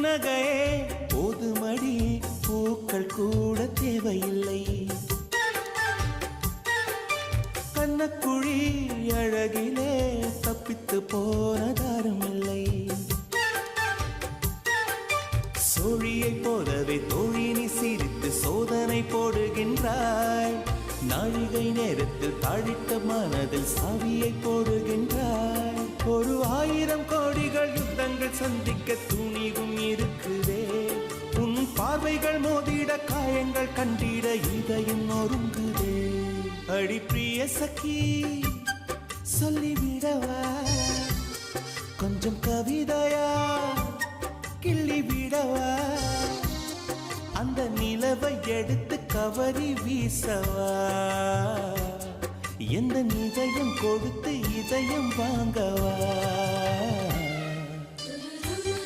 புன்னகையே போதுமடி, பூக்கள் கூட தேவையில்லை. கண்ணக்குழி அழகிலே தப்பித்து போனதாரும் இல்லை. சோழியை போலவே தோழினி சிரித்து சோதனை போடுகின்றாய். நாழிகை நேரத்தில் தாழிட்ட மனதில் சாவியை போடுகின்றாய். 1000 கோடிகள் யுத்தங்கள் சந்திக்க துணிவும் இருக்குதே. உன் பார்வைகள் மோதிட காயங்கள் கண்டிட இதயம் நொறுங்குதே. அடி பிரிய சகி சொல்லிவிடவா கொஞ்சம் கவிதையா கிள்ளி விடவா. அந்த நிலவை எடுத்து கவரி வீசவா. எந்த இதயம் கொடுத்து இதயம் வாங்கவா.